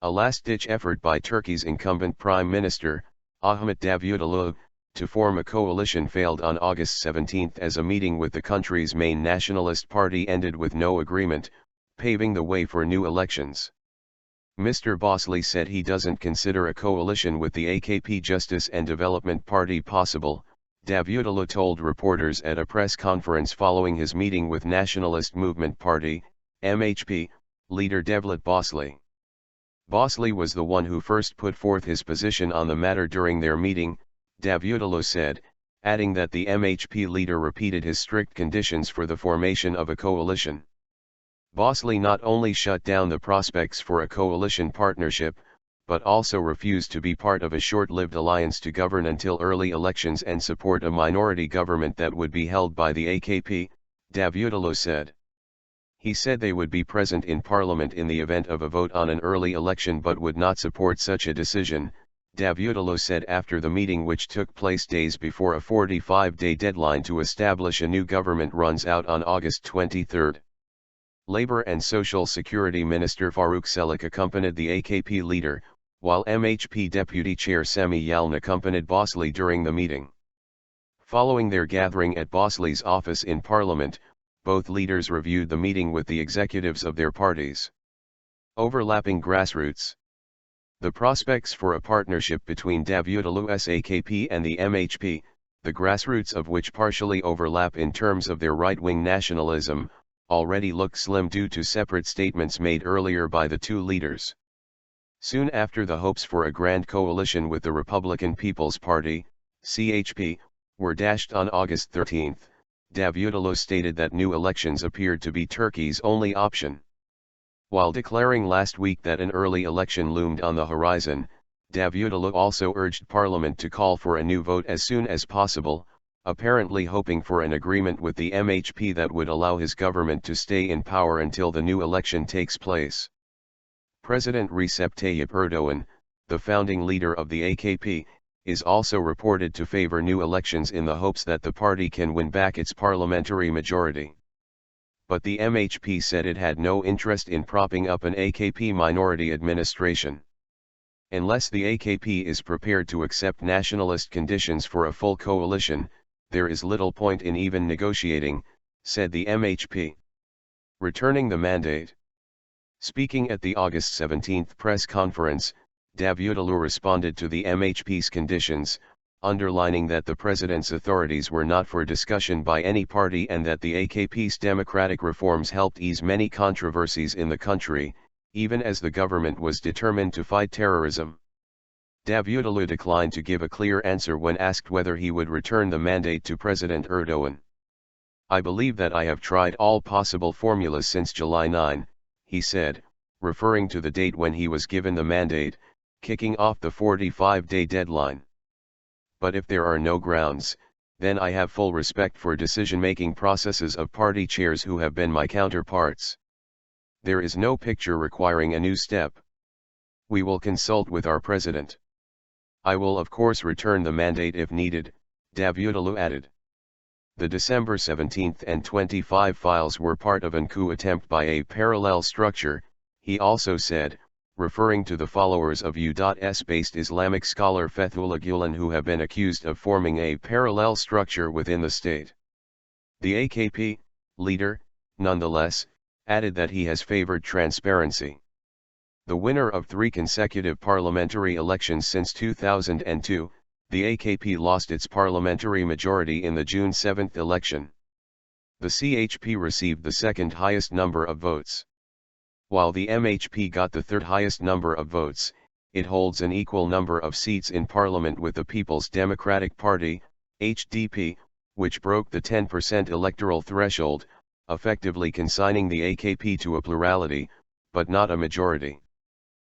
A last-ditch effort by Turkey's incumbent Prime Minister, Ahmet Davutoğlu, to form a coalition failed on August 17 as a meeting with the country's main nationalist party ended with no agreement, paving the way for new elections. Mr. Bosley said he doesn't consider a coalition with the AKP Justice and Development Party possible, Davutoğlu told reporters at a press conference following his meeting with Nationalist Movement Party, MHP, leader Devlet Bahçeli. Bosley was the one who first put forth his position on the matter during their meeting, Davutoğlu said, adding that the MHP leader repeated his strict conditions for the formation of a coalition. Bosley not only shut down the prospects for a coalition partnership, but also refused to be part of a short-lived alliance to govern until early elections and support a minority government that would be held by the AKP, Davutoğlu said. He said they would be present in parliament in the event of a vote on an early election but would not support such a decision, Davutoğlu said after the meeting, which took place days before a 45-day deadline to establish a new government runs out on August 23. Labor and Social Security Minister Faruk Çelik accompanied the AKP leader, while MHP Deputy Chair Semih Yalın accompanied Bosley during the meeting. Following their gathering at Bosley's office in Parliament, both leaders reviewed the meeting with the executives of their parties. Overlapping grassroots. The prospects for a partnership between Davutoğlu's AKP and the MHP, the grassroots of which partially overlap in terms of their right-wing nationalism, already look slim due to separate statements made earlier by the two leaders. Soon after, the hopes for a grand coalition with the Republican People's Party, CHP, were dashed on August 13. Davutoğlu stated that new elections appeared to be Turkey's only option. While declaring last week that an early election loomed on the horizon, Davutoğlu also urged Parliament to call for a new vote as soon as possible, apparently hoping for an agreement with the MHP that would allow his government to stay in power until the new election takes place. President Recep Tayyip Erdoğan, the founding leader of the AKP, is also reported to favor new elections in the hopes that the party can win back its parliamentary majority. But the MHP said it had no interest in propping up an AKP minority administration. Unless the AKP is prepared to accept nationalist conditions for a full coalition, there is little point in even negotiating, said the MHP. Returning the mandate. Speaking at the August 17 press conference, Davutoğlu responded to the MHP's conditions, underlining that the president's authorities were not for discussion by any party and that the AKP's democratic reforms helped ease many controversies in the country, even as the government was determined to fight terrorism. Davutoğlu declined to give a clear answer when asked whether he would return the mandate to President Erdoğan. "I believe that I have tried all possible formulas since July 9, he said, referring to the date when he was given the mandate, kicking off the 45-day deadline. But if there are no grounds, then I have full respect for decision-making processes of party chairs who have been my counterparts. There is no picture requiring a new step. We will consult with our president. I will of course return the mandate if needed," Davutoğlu added. The December 17 and 25 files were part of an coup attempt by a parallel structure, he also said, referring to the followers of U.S.-based Islamic scholar Fethullah Gulen who have been accused of forming a parallel structure within the state. The AKP leader, nonetheless, added that he has favored transparency. The winner of 3 consecutive parliamentary elections since 2002, the AKP lost its parliamentary majority in the June 7 election. The CHP received the second highest number of votes. While the MHP got the third highest number of votes, it holds an equal number of seats in parliament with the People's Democratic Party, HDP, which broke the 10% electoral threshold, effectively consigning the AKP to a plurality, but not a majority.